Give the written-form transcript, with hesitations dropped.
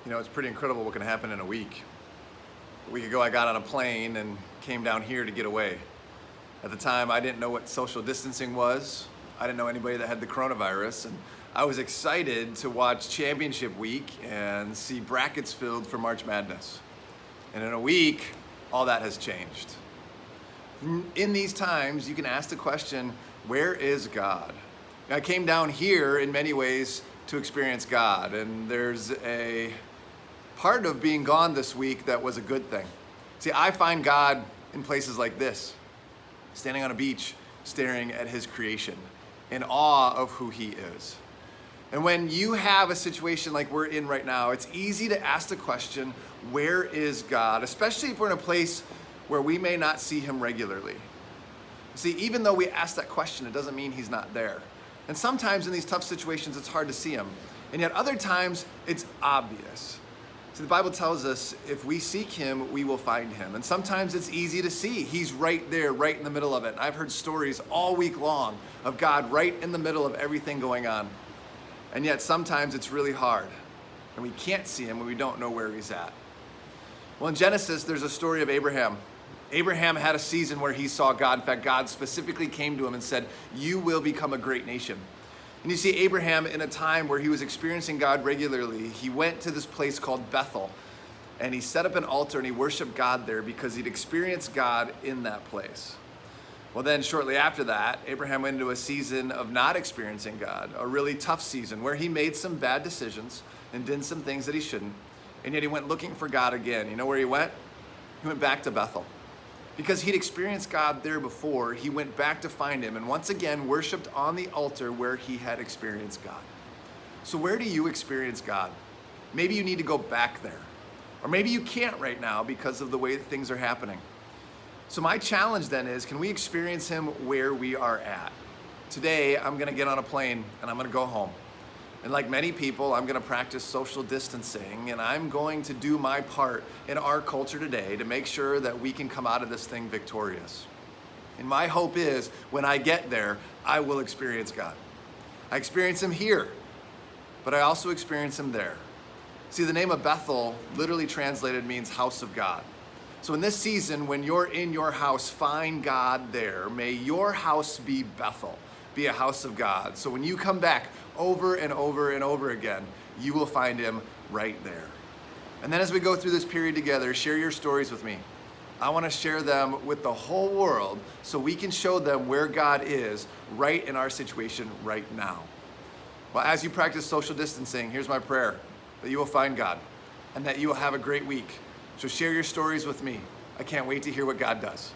You know, it's pretty incredible what can happen in a week. A week ago, I got on a plane and came down here to get away. At the time, I didn't know what social distancing was. I didn't know anybody that had the coronavirus, and I was excited to watch championship week and see brackets filled for March Madness. And in a week, all that has changed. In these times, you can ask the question, where is God? I came down here in many ways to experience God, and there's a part of being gone this week that was a good thing. See, I find God in places like this, standing on a beach, staring at his creation, in awe of who he is. And when you have a situation like we're in right now, it's easy to ask the question, where is God? Especially if we're in a place where we may not see him regularly. See, even though we ask that question, it doesn't mean he's not there. And sometimes in these tough situations, it's hard to see him. And yet other times, it's obvious. See, the Bible tells us if we seek him, we will find him. And sometimes it's easy to see. He's right there, right in the middle of it. I've heard stories all week long of God right in the middle of everything going on. And yet sometimes it's really hard. And we can't see him when we don't know where he's at. Well, in Genesis, there's a story of Abraham. Abraham had a season where he saw God. In fact, God specifically came to him and said, you will become a great nation. And you see Abraham in a time where he was experiencing God regularly. He went to this place called Bethel, and he set up an altar and he worshiped God there because he'd experienced God in that place. Well, then shortly after that, Abraham went into a season of not experiencing God, a really tough season where he made some bad decisions and did some things that he shouldn't. And yet he went looking for God again. You know where he went? He went back to Bethel. Because he'd experienced God there before, he went back to find him and once again worshiped on the altar where he had experienced God. So where do you experience God? Maybe you need to go back there. Or maybe you can't right now because of the way that things are happening. So my challenge then is, can we experience him where we are at? Today, I'm gonna get on a plane and I'm gonna go home. And like many people, I'm gonna practice social distancing, and I'm going to do my part in our culture today to make sure that we can come out of this thing victorious. And my hope is, when I get there, I will experience God. I experience him here, but I also experience him there. See, the name of Bethel literally translated means house of God. So in this season, when you're in your house, find God there. May your house be Bethel, be a house of God. So when you come back over and over and over again, you will find him right there. And then as we go through this period together, share your stories with me. I want to share them with the whole world so we can show them where God is right in our situation right now. Well, as you practice social distancing, here's my prayer, that you will find God and that you will have a great week. So share your stories with me. I can't wait to hear what God does.